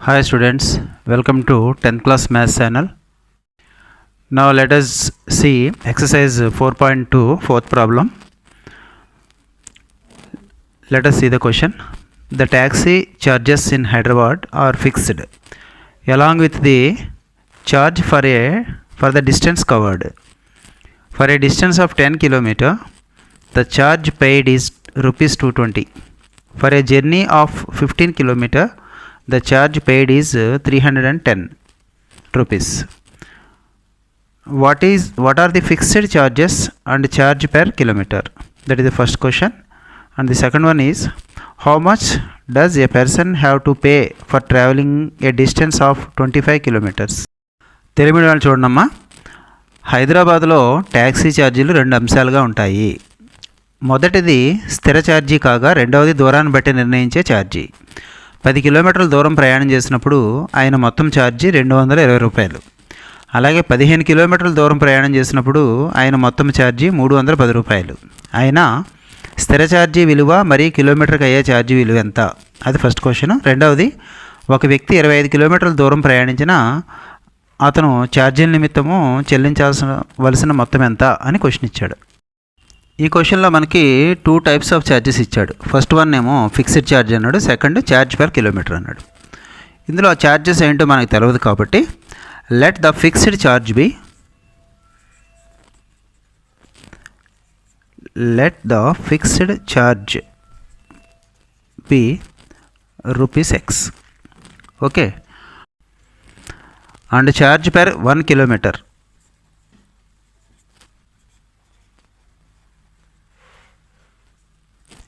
Hi students, welcome to 10th class maths channel. Now let us see exercise 4.2 fourth problem. Let us see the question. The taxi charges in Hyderabad are fixed along with the charge for the distance covered. For a distance of 10 km, the charge paid is rupees 220. For a journey of 15 km, the charge paid is 310 rupees. What are the fixed charges and charge per kilometer? That is the first question. And the second one is, how much does a person have to pay for traveling a distance of 25 kilometers? Telugu medium చూడమ్మా, హైదరాబాద్లో taxi ఛార్జీలు రెండు అంశాలుగా ఉంటాయి. మొదటిది స్థిర charge కాగా రెండవది దూరాన్ని బట్టి నిర్ణయించే ఛార్జీ. 10 కిలోమీటర్ల దూరం ప్రయాణం చేసినప్పుడు ఆయన మొత్తం ఛార్జీ 220 రూపాయలు. అలాగే 15 కిలోమీటర్ల దూరం ప్రయాణం చేసినప్పుడు ఆయన మొత్తం ఛార్జీ 310 రూపాయలు. అయినా స్థిర ఛార్జీ విలువ మరియు కిలోమీటర్కి అయ్యే ఛార్జీ విలువ ఎంత? అది ఫస్ట్ క్వశ్చన్. రెండవది, ఒక వ్యక్తి 25 కిలోమీటర్ల దూరం ప్రయాణించిన అతను ఛార్జీల నిమిత్తము చెల్లించాల్సిన మొత్తం ఎంత అని క్వశ్చన్ ఇచ్చాడు. ఈ క్వశ్చన్లో మనకి 2 టైప్స్ ఆఫ్ ఛార్జెస్ ఇచ్చాడు. ఫస్ట్ వన్ ఏమో ఫిక్స్డ్ ఛార్జ్ అన్నాడు, సెకండ్ ఛార్జ్ పర్ కిలోమీటర్ అన్నాడు. ఇందులో ఛార్జెస్ ఏంటో మనకు తెలియదు కాబట్టి let the fixed charge be rupees x. Okay, and charge per 1 kilometre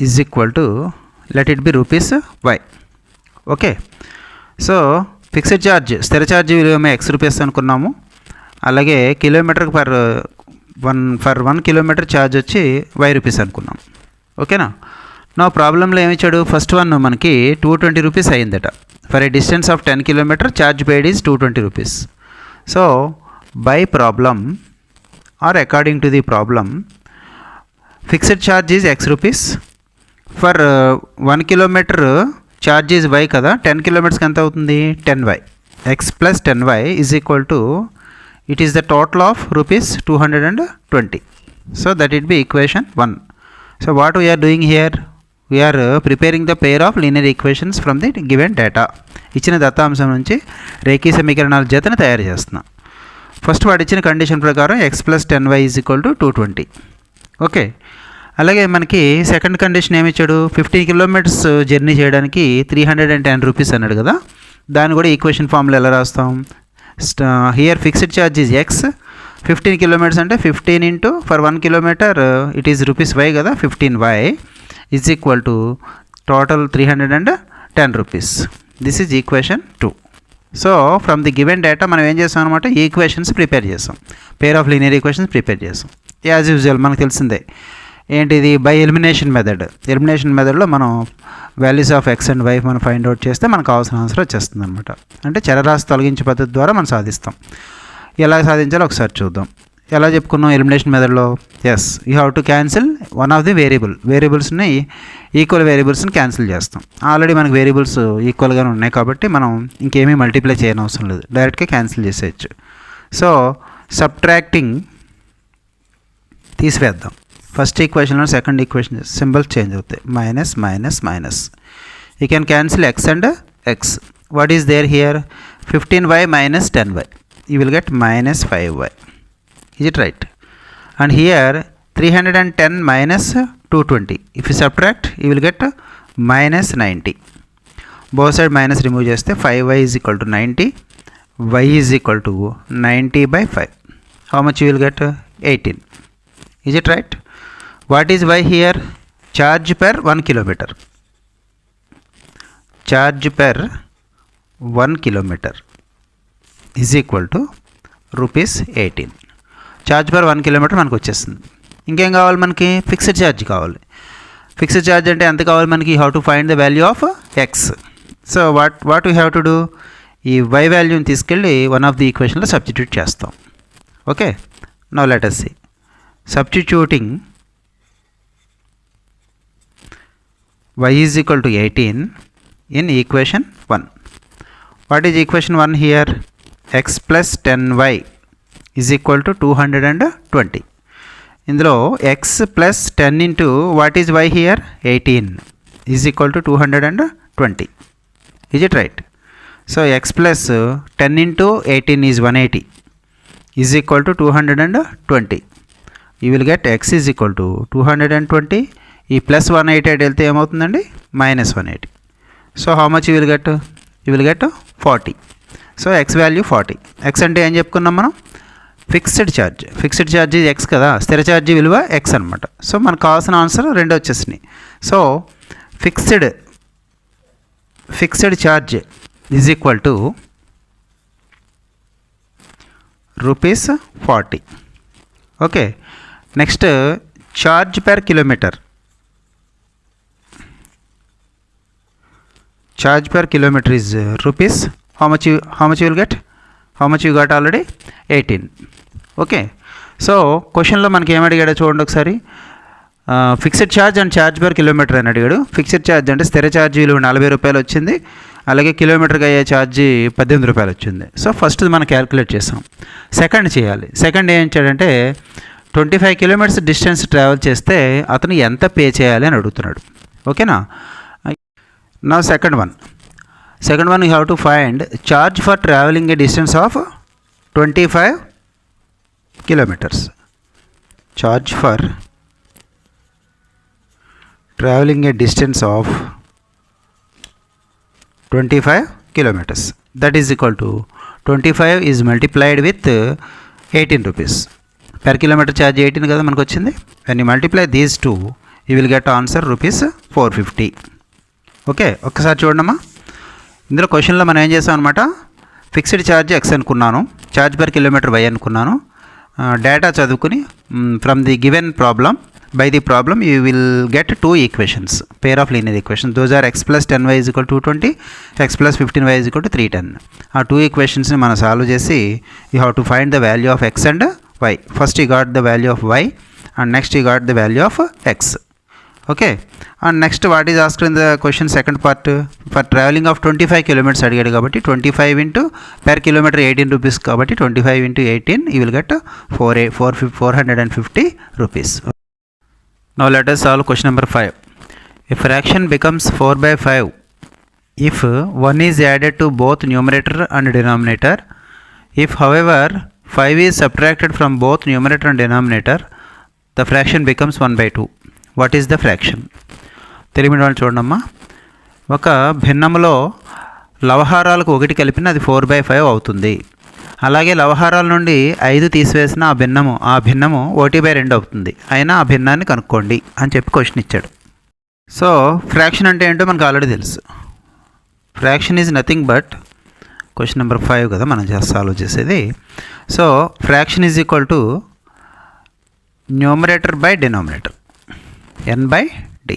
is equal to, let it be rupees y. Okay, so fixed charge స్థిర ఛార్జీ విలువ ఎక్స్ రూపీస్ అనుకున్నాము. అలాగే కిలోమీటర్కి ఫర్ 1 కిలోమీటర్ ఛార్జ్ వచ్చి వై రూపీస్ అనుకున్నాం. ఓకేనా? నా ప్రాబ్లంలో ఏమి ఇచ్చాడు? ఫస్ట్ వన్ మనకి 220 రూపీస్ అయిందట. For a distance of 10 kilometre charge paid is 220 rupees. So by problem or according to the problem, fixed charge is x rupees. For 1 kilometre charge is y కదా, 10 కిలోమీటర్స్కి ఎంత అవుతుంది? 10y. X plus 10y is equal to, it is the total of rupees 220. So that it be equation 1. So what we're doing here? We're preparing the pair of linear equations from the given data. ఇచ్చిన దత్తాంశం నుంచి రేఖీ సమీకరణాల జతను తయారు చేస్తున్నాం. First వాడు ఇచ్చిన condition ప్రకారం X plus 10y is equal to 220. Okay, అలాగే మనకి సెకండ్ కండిషన్ ఏమి ఇచ్చాడు? 15 కిలోమీటర్స్ జర్నీ చేయడానికి 310 రూపీస్ అన్నాడు కదా. దాన్ని కూడా ఈక్వేషన్ ఫామ్లో ఎలా రాస్తాం? Here fixed charge is x, 15 kilometres అంటే 15 into for 1 kilometre it is rupees y కదా, 15y is equal to total 310 rupees. This is equation 2. So from the given data మనం ఏం చేస్తాం అనమాట, ఈక్వేషన్స్ ప్రిపేర్ చేస్తాం, pair of linear equations prepare చేస్తాం. As usual మనకు తెలిసిందే ఏంటిది, బై ఎలిమినేషన్ మెథడ్. ఎలిమినేషన్ మెథడ్లో మనం values of x and y మనం ఫైండ్ అవుట్ చేస్తే మనకు కావాల్సిన ఆన్సర్ వచ్చేస్తుంది అనమాట. అంటే చరరాశి తొలగించే పద్ధతి ద్వారా మనం సాధిస్తాం. ఎలా సాధించాలో ఒకసారి చూద్దాం. ఎలా చెప్పుకున్నాం ఎలిమినేషన్ మెథడ్లో? Yes, you have to cancel one of the వేరియబుల్స్ని, ఈక్వల్ వేరియబుల్స్ని క్యాన్సిల్ చేస్తాం. ఆల్రెడీ మనకు వేరియబుల్స్ ఈక్వల్గానే ఉన్నాయి కాబట్టి మనం ఇంకేమీ మల్టిప్లై చేయని అవసరం లేదు, డైరెక్ట్గా క్యాన్సిల్ చేసేయచ్చు. సో సబ్ట్రాక్టింగ్ తీసివేద్దాం. ఫస్ట్ ఈక్వేషన్లో సెకండ్ ఈక్వేషన్ సింబల్స్ చేంజ్ అవుతాయి, minus minus minus. You can cancel x and x. What is there here? 15y minus 10y. You will get minus 5y. Is it right? And here 310 minus 220. If you subtract, you will get minus 90. Both side minus remove చేస్తే 5y is equal to 90. y is equal to 90 by 5. How much you will get? 18. Is it right? What is y here? Charge per 1 kilometer. Charge per 1 kilometer is equal to rupees 18. Charge per 1 kilometre మనకు వచ్చేస్తుంది. ఇంకేం కావాలి మనకి? Fixed charge కావాలి. Fixed charge అంటే ఎంత కావాలి మనకి? How to find the value of x. So what we have to do? ఈ వై వాల్యూని తీసుకెళ్ళి వన్ ఆఫ్ ది ఈక్వేషన్లో సబ్స్టిట్యూట్ చేస్తాం. Okay, now let us see. Substituting y is equal to 18 in equation 1. What is equation 1 here? X plus 10y is equal to 220. ఇందులో X plus 10 into what is y here? 18 is equal to 220. Is it right? So x plus 10 into 18 is 180 is equal to 220. You will get X is equal to 220. ఈ plus 180 వెళ్తే ఏమవుతుందండి? Minus 180. So how much you will get? You will get 40. So X value 40. X అంటే ఏం చెప్పుకున్నాం మనం? Fixed charge. Fixed charge X కదా, స్థిర charge విలువ ఎక్స్ అనమాట. సో మనకు కావాల్సిన ఆన్సర్ రెండు వచ్చేసినాయి. So fixed charge is equal to rupees 40. Okay, next charge per kilometre. Charge per kilometer is rupees. How much you will get? How much you got already? 18. Okay. So క్వశ్చన్లో మనకి ఏం అడిగాడో చూడండి ఒకసారి. Fixed charge and charge per kilometre అని అడిగాడు. Fixed charge అంటే స్థిర ఛార్జ్ విలువ 40 రూపాయలు వచ్చింది. అలాగే కిలోమీటర్కి అయ్యే ఛార్జీ 18 రూపాయలు వచ్చింది. సో ఫస్ట్ మనం క్యాలిక్యులేట్ చేసాం. సెకండ్ చేయాలి. సెకండ్ ఏం చేయాడంటే 25 కిలోమీటర్స్ డిస్టెన్స్ ట్రావెల్ చేస్తే అతను ఎంత పే చేయాలి అని అడుగుతున్నాడు. ఓకేనా? Now second one you have to find charge for traveling a distance of 25 kilometers. Charge for traveling a distance of 25 kilometers. That is equal to 25 is multiplied with 18 rupees. Per kilometer charge 18 kada manaku vachindi. When you multiply these two, you will get answer rupees 450. Okay, ఒక్కసారి చూడమ్మా. ఇందులో క్వశ్చన్లో మనం ఏం చేసాం అనమాట, fixed charge x అనుకున్నాను, charge per kilometre y అనుకున్నాను. డేటా చదువుకుని from the given problem by the problem you will get 2 equations, pair of linear equation. Those are x plus 10y is equal 220, x plus 15y is equal 310. ఆ 2 ఈక్వేషన్స్ని మనం solve చేసి you have to find the value of x and why. First you got the value of y and next you got the value of x. Okay, and next what is asked in the question second part, for travelling of 25 kilometres అడిగాడు కాబట్టి 25 into per kilometre 18 rupees కాబట్టి 25 into 18 you will get 450 rupees. Now let us solve question number 5. A fraction becomes 4/5 if 1 is added to both numerator and denominator. If however 5 is subtracted from both numerator and denominator, the fraction becomes 1/2. What is the fraction? Telugu వాళ్ళు చూడమ్మా. ఒక భిన్నములో లవహారాలకు 1 కలిపిన అది 4/5 అవుతుంది. అలాగే లవహారాల నుండి 5 తీసివేసిన ఆ భిన్నము 1/2 అవుతుంది. అయినా ఆ భిన్నాన్ని కనుక్కోండి అని చెప్పి క్వశ్చన్ ఇచ్చాడు. సో ఫ్రాక్షన్ అంటే ఏంటో మనకు ఆల్రెడీ తెలుసు. Fraction is nothing but question number 5 కదా మనం సాల్వ్ చేసేది. So fraction is equal to numerator by denominator, n/d.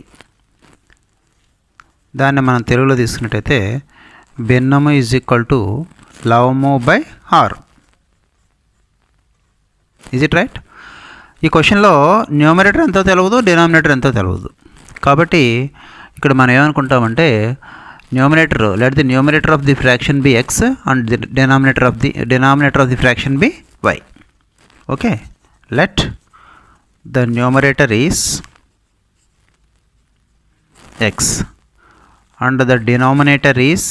దాన్ని మనం తెలుగులో తీసుకున్నట్టయితే భిన్నము ఈజ్ ఈక్వల్ టు లవము బై హారం. Is it right? ఈ క్వశ్చన్లో న్యూమరేటర్ ఎంతో తెలియదు, డినామినేటర్ ఎంతో తెలియదు. కాబట్టి ఇక్కడ మనం ఏమనుకుంటామంటే numerator, let the numerator of the fraction be x and the denominator of the fraction be y. Okay, let the numerator is x and the denominator is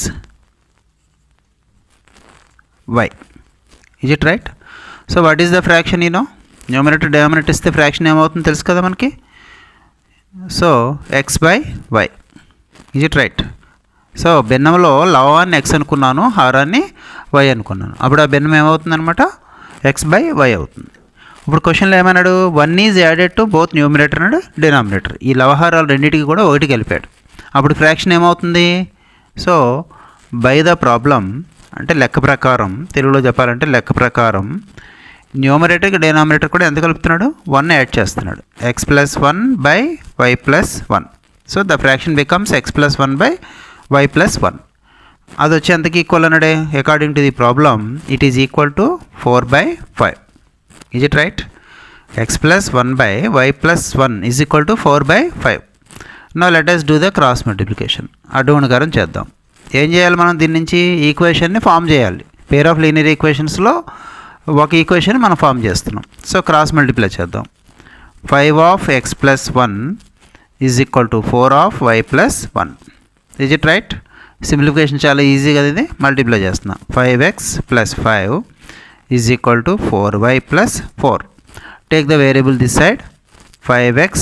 y. Is it right? So what is the fraction? You know, numerator denominator is the fraction ఏమవుతుంది తెలుసు కదా మనకి. So x by y. Is it right? So భిన్నంలో లవాన్ని x అనుకున్నాను, హారాన్ని y అనుకున్నాను. అప్పుడు ఆ భిన్నం ఏమవుతుంది అనమాట, x by y అవుతుంది. ఇప్పుడు క్వశ్చన్లో ఏమన్నాడు, 1 is added to both numerator and denominator. ఈ లవహారాలు రెండింటికి కూడా 1 కలిపాడు. అప్పుడు ఫ్రాక్షన్ ఏమవుతుంది? సో బై ద ప్రాబ్లం అంటే లెక్క ప్రకారం, తెలుగులో చెప్పాలంటే లెక్క ప్రకారం న్యూమరేటర్కి డినామినేటర్ కూడా ఎంత కలుపుతున్నాడు, 1 యాడ్ చేస్తున్నాడు. x plus 1 by y plus 1. So the fraction becomes x plus 1 by y plus 1. అది వచ్చి ఎంతకి ఈక్వల్ అన్నాడే, according to the problem it is equal to 4/5. Is it right? X plus 1 by y plus 1 is equal to 4/5. Now let us do the cross multiplication. అడ్డు గుణకారం చేద్దాం. ఏం చేయాలి మనం దీని నుంచి ఈక్వేషన్ని ఫామ్ చేయాలి. పేర్ ఆఫ్ లీనియర్ ఈక్వేషన్స్లో ఒక ఈక్వేషన్ మనం ఫామ్ చేస్తున్నాం. సో క్రాస్ మల్టిప్లై చేద్దాం. 5 of x plus 1 is equal to 4 of y plus 1. Is it right? Simplification చాలా ఈజీ కదా, ఇది మల్టిప్లై చేస్తున్నా. 5x plus 5 is equal to 4y plus 4. Take the variable this side. 5x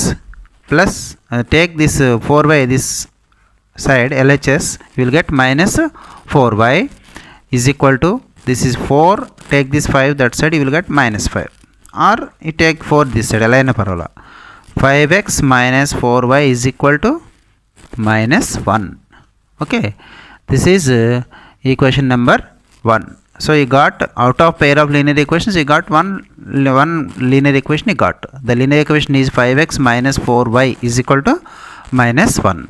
plus take this 4y this side LHS, you will get minus 4y is equal to, this is 4, take this 5 that side, you will get minus 5, or you take 4 this side, ఎలా అయినా పర్వాలా. 5x minus 4y is equal to minus 1. Okay, this is equation number 1. So you got out of pair of linear equations, you got one linear equation you got. The linear equation is 5x minus 4y is equal to minus 1.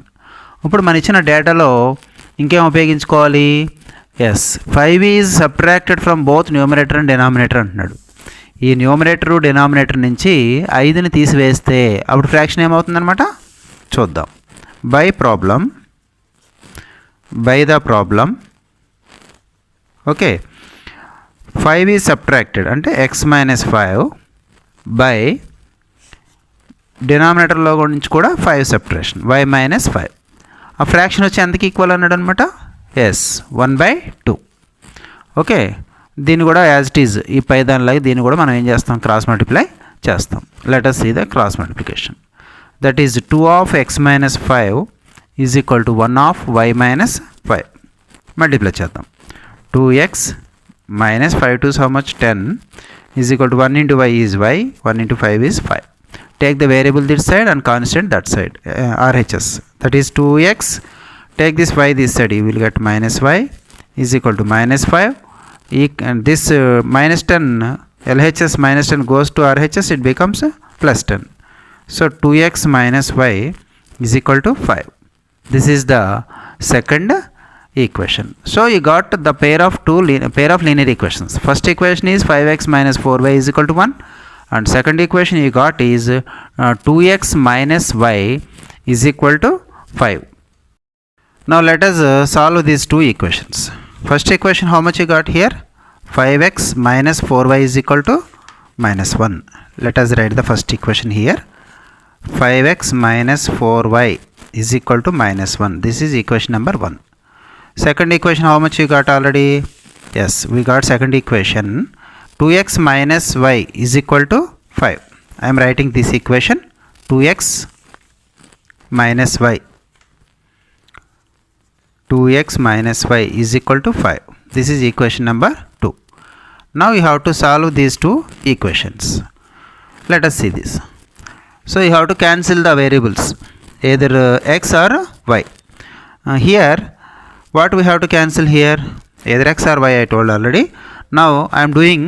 ఇప్పుడు మన ఇచ్చిన డేటాలో ఇంకేం ఉపయోగించుకోవాలి? Yes, 5 is subtracted from both numerator and denominator అంటున్నాడు. ఈ numerator denominator నుంచి 5ని తీసివేస్తే అప్పుడు ఫ్రాక్షన్ ఏమవుతుందన్నమాట చూద్దాం. By the problem okay, 5 is subtracted అంటే x మైనస్ 5 బై డినామినేటర్లో నుంచి కూడా 5 సబ్ట్రాక్షన్ y మైనస్ 5. ఆ ఫ్రాక్షన్ వచ్చి ఎంతకి ఈక్వల్ అన్నాడు అనమాట? ఎస్, 1/2. ఓకే, దీన్ని కూడా యాజ్ ఇట్ ఈజ్ ఈ పై దానిలాగా దీన్ని కూడా మనం ఏం చేస్తాం? క్రాస్ మల్టిప్లై చేస్తాం. Let us see the cross multiplication. That is 2 of x minus 5 is equal to 1 of y minus 5. Multiply చేద్దాం. 2x minus 5 to how much? 10 is equal to 1 into y is y, 1 into 5 is 5. Take the variable this side and constant that side, RHS. That is 2x. Take this y this side, you will get minus y is equal to minus 5. And this minus 10, LHS minus 10 goes to RHS, it becomes plus 10. So 2x minus y is equal to 5. This is the second equation. So you got the pair of linear equations. First equation is 5x minus 4y is equal to 1. And second equation you got is 2x minus y is equal to 5. Now let us solve these two equations. First equation, how much you got here? 5x minus 4y is equal to minus 1. Let us write the first equation here. 5x minus 4y is equal to minus 1. This is equation number 1. Second equation, how much you got already? Yes, we got second equation. 2x minus y is equal to 5. I am writing this equation. 2x minus y. 2x minus y is equal to 5. This is equation number 2. Now you have to solve these two equations. Let us see this. So you have to cancel the variables, either x or y. Here what we have to cancel here? Either x or y, I told already. Now I am doing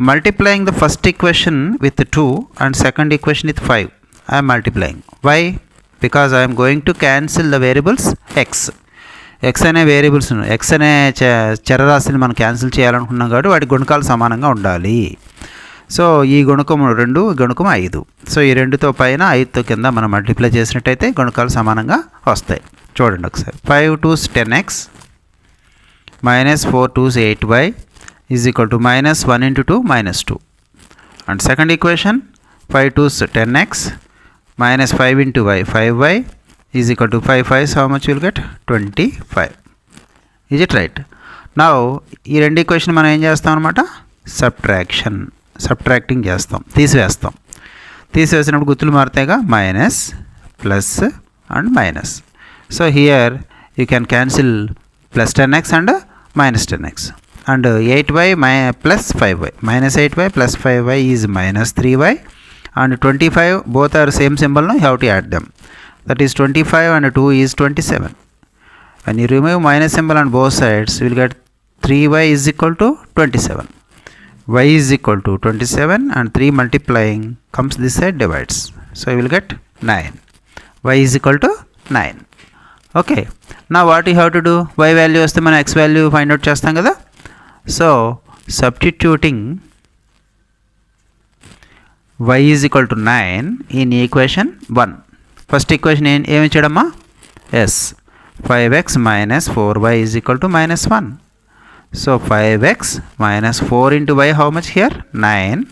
multiplying the first equation with 2 and second equation with 5. I am multiplying. Why? Because I am going to cancel the variables x. x అనే variables, x అనే చరరాశిని మనం cancel చేయాలనుకున్నాం కాబట్టి వాటి గుణకాలు సమానంగా ఉండాలి. So ఈ గుణకం 2, గుణకం 5. సో ఈ 2తో పైన 5తో కింద మనం మల్టిప్లై చేసినట్టయితే గుణకాలు సమానంగా వస్తాయి. చూడండి ఒకసారి. 5 2s 10x minus 4 2s 8y is equal to minus 1 into 2 minus 2. And second equation, 5 2s 10x minus 5 into y 5y is equal to 5 5s, how much you will get? 25. Is it right? Now ఈ రెండు equation మనం ఏం చేస్తాం అనమాట? Subtracting చేస్తాం, తీసివేసినప్పుడు గుర్తులు మారుతాయిగా, minus plus and minus. So here you can cancel plus 10x and minus 10x, and 8y plus 5y, minus 8y plus 5y is minus 3y, and 25, both are same symbol, now you have to add them. That is 25 and 2 is 27. When you remove minus symbol on both sides, you will get 3y is equal to 27. Y is equal to 27 and 3 multiplying comes this side, divides. So you will get 9. Y is equal to 9. Okay, now what you have to do? Y value వస్తే మనం x value find out చేస్తాం కదా. So substituting y is equal to 9 in equation 1. First equation ఏమి ఇచ్చాడమ్మా? Yes, 5x minus 4y is equal to minus 1. So 5x minus 4 into y, how much here? 9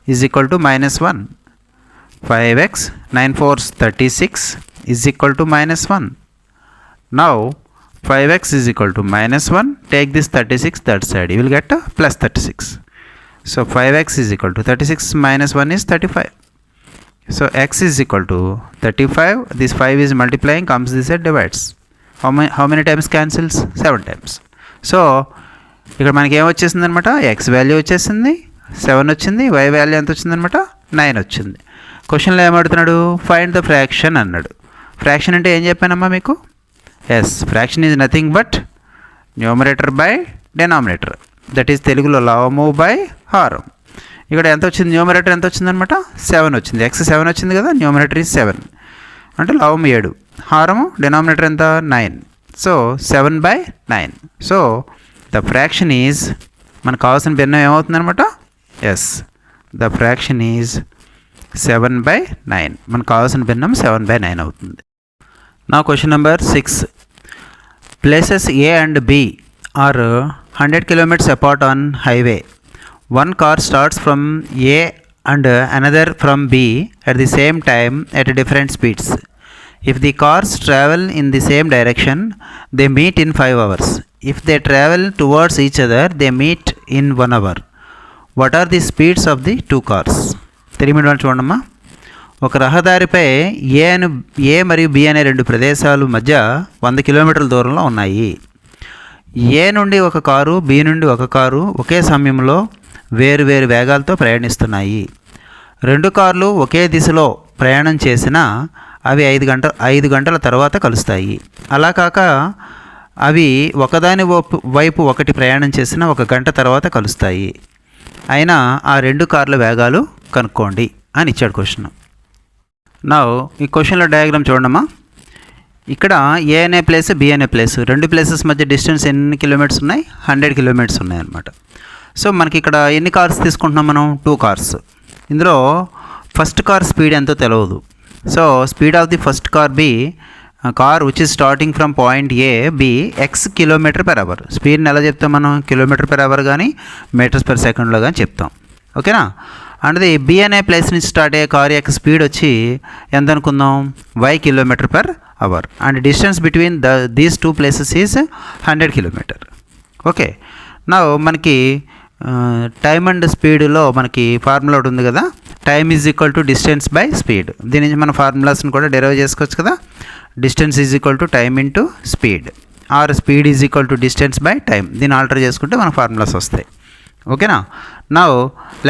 is equal to minus 1. 5x 9 4s 36 is equal to minus 1. Now 5x is equal to minus 1. Take this 36 that side. You will get plus 36. So 5x is equal to 36 minus 1 is 35. So x is equal to 35. This 5 is multiplying, comes this side, divides. How many times cancels? 7 times. So ఇక్కడ మనకి ఏం వచ్చేసింది అనమాట, X value వచ్చేసింది 7 వచ్చింది, y value ఎంత వచ్చింది అనమాట 9 వచ్చింది. క్వశ్చన్లో ఏమడుతున్నాడు, ఫైండ్ ద ఫ్రాక్షన్ అన్నాడు. ఫ్రాక్షన్ అంటే ఏం చెప్పానమ్మా మీకు? Yes, fraction is nothing but numerator by denominator, that is తెలుగులో లవము బై హారం. ఇక్కడ ఎంత వచ్చింది, న్యూమరేటర్ ఎంత వచ్చింది అనమాట 7 వచ్చింది, ఎక్స్ 7 వచ్చింది కదా, న్యూమరేటర్ ఈజ్ 7 అంటే లవము 7, హారము డినామినేటర్ ఎంత 9. So 7/9. So the fraction is, మనకు కావాల్సిన భిన్నం ఏమవుతుందనమాట, ఎస్, ద ఫ్రాక్షన్ ఈజ్ 7/9. మనకు కావాల్సిన భిన్నం 7/9 అవుతుంది. నా question number 6. Places A and B are 100 kilometers apart on highway. One car starts from A and another from B at the same time at different speeds. If the cars travel in the same direction, they meet in 5 hours. If they travel towards each other, they meet in 1 hour. What are the speeds of the two cars? 3 minutes చూడమ్మా. ఒక రహదారిపై ఏ మరియు B అనే రెండు ప్రదేశాలు మధ్య 100 kilometers దూరంలో ఉన్నాయి. ఏ నుండి ఒక కారు, బి నుండి ఒక కారు ఒకే సమయంలో వేరు వేరు వేగాలతో ప్రయాణిస్తున్నాయి. 2 కార్లు ఒకే దిశలో ప్రయాణం చేసినా అవి 5 గంటల తర్వాత కలుస్తాయి. అలా కాక అవి ఒకదాని వైపు ఒకటి ప్రయాణం చేసినా 1 గంట తర్వాత కలుస్తాయి. అయినా ఆ 2 కార్ల వేగాలు కనుక్కోండి అని ఇచ్చాడు క్వశ్చన్. నా ఈ క్వశ్చన్లో డయాగ్రామ్ చూడమ్మా. ఇక్కడ ఏ అనే ప్లేస్, బి అనే ప్లేస్, 2 ప్లేసెస్ మధ్య డిస్టెన్స్ ఎన్ని కిలోమీటర్స్ ఉన్నాయి, 100 kilometers ఉన్నాయి అన్నమాట. సో మనకి ఇక్కడ ఎన్ని కార్స్ తీసుకుంటున్నాం మనం, 2 కార్స్. ఇందులో ఫస్ట్ కార్ స్పీడ్ ఎంతో తెలియదు. So speed of the first car be, car which is starting from point A be x km/h. స్పీడ్ని ఎలా చెప్తాం మనం, km/h కానీ ms/s కానీ చెప్తాం, ఓకేనా. అండ్ ది బి అనే ప్లేస్ నుంచి స్టార్ట్ అయ్యే కార్ యొక్క స్పీడ్ వచ్చి ఎంత అనుకుందాం, y km/h. And distance between these 2 places is 100 kilometers. Okay, నా మనకి టైమ్ అండ్ స్పీడ్లో మనకి ఫార్ములా ఒకటి ఉంది కదా, time is equal to distance by speed. దీని నుంచి మన ఫార్ములాస్ని కూడా డెరైవ్ చేసుకోవచ్చు కదా. Distance is equal to time into speed, or speed is equal to distance by time. దీన్ని ఆల్టర్ చేసుకుంటే మన ఫార్ములాస్ వస్తాయి, ఓకేనా. Now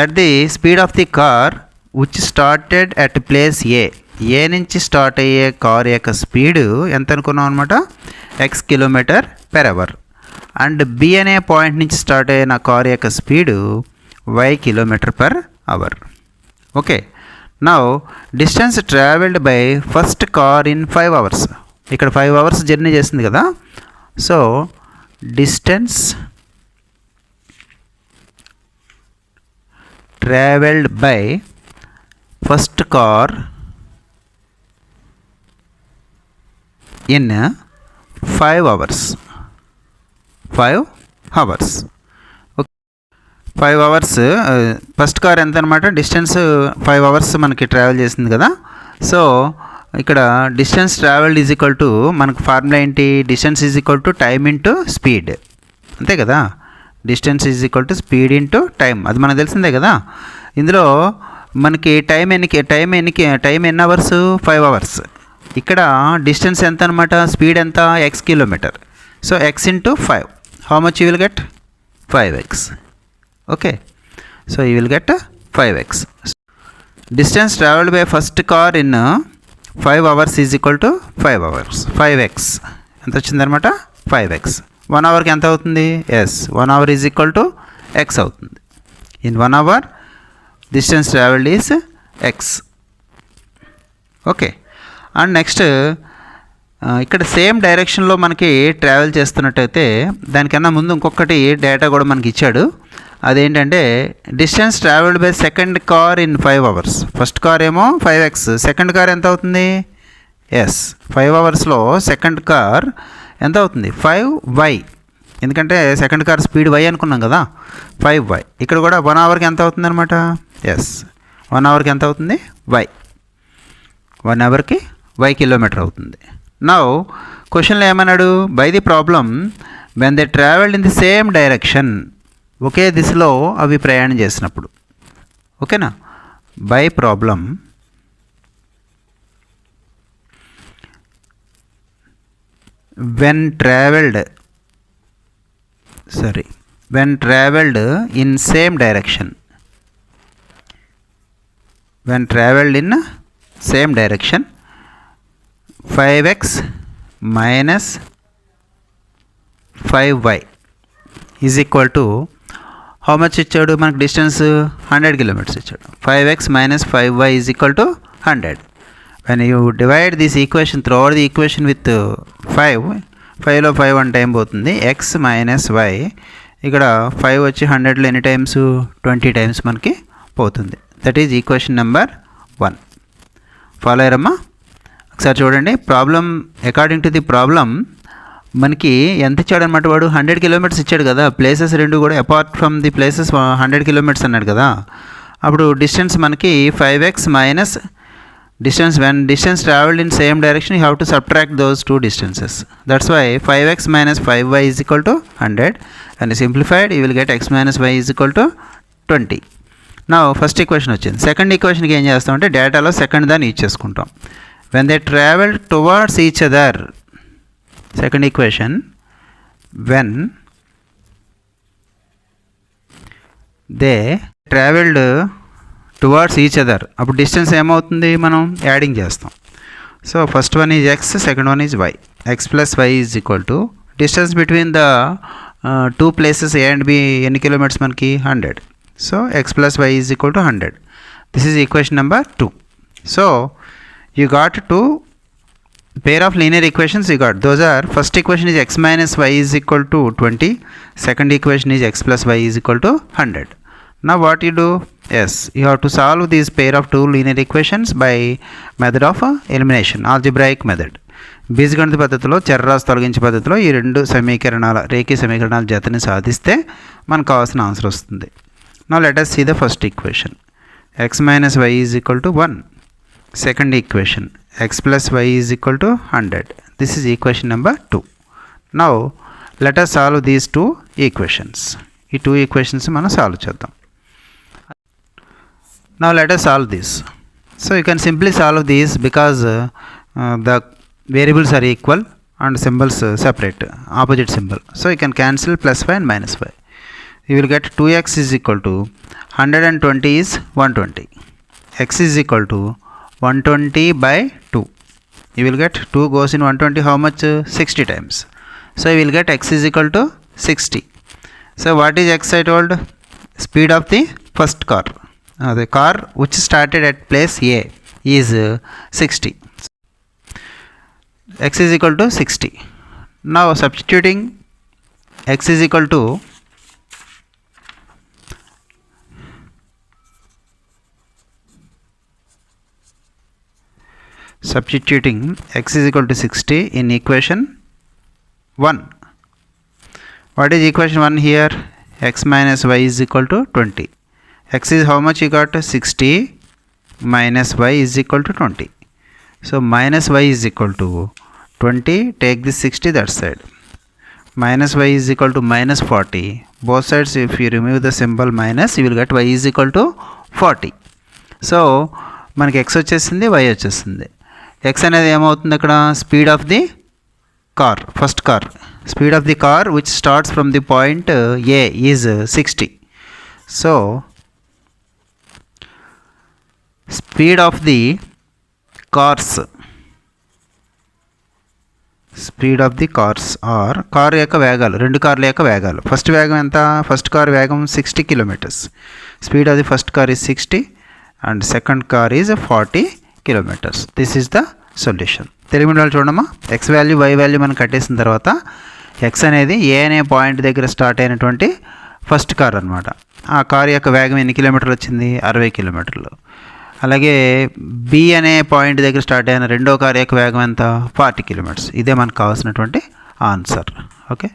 let the speed of the car which started at place A నుంచి స్టార్ట్ అయ్యే car యొక్క speed ఎంత అనుకున్నాం అనమాట, x km/h. అండ్ బి అనే పాయింట్ నుంచి స్టార్ట్ అయిన కార్ యొక్క speed y km/h. Okay, now distance travelled by first car in 5 hours. ఇక్కడ 5 hours జర్నీ చేసింది కదా. So distance travelled by first car in 5 hours. 5 hours. Okay, 5 hours first car ఎంత అనమాట, distance 5 hours మనకి travel చేసింది కదా. So ఇక్కడ distance travelled is equal to, మనకు ఫార్ములా ఏంటి, distance is equal to time into speed, అంతే కదా. Distance is equal to speed into time, అది మనకు తెలిసిందే కదా. ఇందులో మనకి టైం ఎన్ని అవర్స్, 5 hours. ఇక్కడ డిస్టెన్స్ ఎంత అనమాట, స్పీడ్ ఎంత, x km. So x into 5, how much you will get, 5x. okay, so you will get 5x. distance traveled by first car in 5 hours is equal to 5 hours, 5x ఎంత వచ్చింది అనమాట, 5x. 1 hourకి ఎంత అవుతుంది, yes, 1 hour is equal to x అవుతుంది. in 1 hour distance traveled is x. Okay, and next ఇక్కడ same డైరెక్షన్లో మనకి travel చేస్తున్నట్టయితే దానికన్నా ముందు ఇంకొకటి డేటా కూడా మనకి ఇచ్చాడు. అదేంటంటే distance travelled by second car in 5 hours. First car ఏమో 5x, సెకండ్ కార్ ఎంత అవుతుంది, ఎస్, 5 hours సెకండ్ కార్ ఎంత అవుతుంది 5y, ఎందుకంటే సెకండ్ కార్ స్పీడ్ y అనుకున్నాం కదా, 5y. ఇక్కడ కూడా 1 అవర్కి ఎంత అవుతుంది అనమాట, ఎస్ 1 అవర్కి ఎంత అవుతుంది y, 1 అవర్కి y కిలోమీటర్ అవుతుంది. నౌ క్వశ్చన్లో ఏమన్నాడు, by the problem when they travelled in the same direction, ఒకే దిశలో అవి ప్రయాణం చేసినప్పుడు. ఓకేనా, by problem when traveled in same direction, when traveled in same direction 5x minus 5y is equal to how much ఇచ్చాడు మనకు డిస్టెన్స్ 100 కిలోమీటర్స్ ఇచ్చాడు. 5x minus 5y is equal to 100. when you divide this equation throughout the equation with 5లో 5 1 time పోతుంది, x minus y, ఇక్కడ 5 వచ్చి 100లో ఎన్ని times 20 times మనకి పోతుంది. That is equation number 1. Follow అయ్యారమ్మా? ఒకసారి చూడండి problem. According to the problem మనకి ఎంత ఇచ్చాడు అనమాట, వాడు 100 కిలోమీటర్స్ ఇచ్చాడు కదా, ప్లేసెస్ రెండు కూడా apart from the places 100 kilometres అన్నాడు కదా. అప్పుడు డిస్టెన్స్ మనకి 5x minus distance, when distance traveled in same direction you have to subtract those two distances. That's why 5x minus 5y is equal to 100, and simplified you will get x minus y is equal to 20. Now first equation వచ్చింది. Second ఈక్వేషన్కి ఏం చేస్తామంటే డేటాలో second దాన్ని use చేసుకుంటాం. when they traveled towards each other, second equation, when they traveled towards each other, అప్పుడు distance ఏమవుతుంది మనం adding చేస్తాం. So first one is x, second one is y. X plus y is equal to distance between the two places A and B ఎన్ని kilometres మనకి 100. So x plus y is equal to 100. This is equation number 2. So you got two pair of linear equations you got. Those are, first equation is x minus y is equal to 20, second equation is x plus y is equal to 100. Now what you do, yes, you have to solve this pair of two linear equations by method of elimination, algebraic method. బీజగణిత పద్ధతిలో చరరాశి తొలగించే పద్ధతిలో ఈ రెండు సమీకరణాల రేఖీయ సమీకరణాల జతని సాధిస్తే మనకు కావాల్సిన ఆన్సర్ వస్తుంది. Now let us see the first equation. x minus y is equal to 1. Second equation, x plus y is equal to 100. This is equation number 2. Now let us solve these two equations. ఈ two equations మనం solve చేద్దాం. Now let us solve this. So you can simply solve these because the variables are equal and symbols separate, opposite symbol. So you can cancel plus y and minus y. You will get 2x is equal to 120 is 120. X is equal to 120 by 2. You will get 2 goes in 120 how much? 60 times. So you will get x is equal to 60. So what is x I told? Speed of the first car. The car which started at place A is 60. X is equal to 60. Now substituting x is equal to x is equal to 60 in equation 1. What is equation 1 here? X minus y is equal to 20. X is how much you got? 60 minus y is equal to 20. So minus y is equal to 20. Take this 60 that side. Minus y is equal to minus 40. Both sides, if you remove the symbol minus, you will get y is equal to 40. So మనకి x వచ్చేసింది, y వచ్చేసింది. x అనేది ఏమవుతుంది అక్కడ? Speed of the car, first car. Speed of the car which starts from the point A is 60. So speed of the cars, speed of the cars or car యొక్క వేగాలు, రెండు కార్ల యొక్క వేగాలు. ఫస్ట్ వేగం ఎంత? ఫస్ట్ కార్ వేగం 60 kilometres. Speed of the first car is 60 and second car is 40 kilometres. This is the solution. Telugu వాళ్ళు చూడమ్మా, ఎక్స్ వాల్యూ వై వాల్యూ మనం కట్టేసిన తర్వాత ఎక్స్ అనేది ఏ అనే పాయింట్ దగ్గర స్టార్ట్ అయినటువంటి ఫస్ట్ కార్ అనమాట. ఆ కార్ యొక్క వేగం ఎన్ని కిలోమీటర్లు వచ్చింది? 60 కిలోమీటర్లు. అలాగే బి అనే పాయింట్ దగ్గర స్టార్ట్ అయిన రెండో కార్ యొక్క వేగం ఎంత? 40 కిలోమీటర్స్. ఇదే మనకు కావాల్సినటువంటి ఆన్సర్. ఓకే.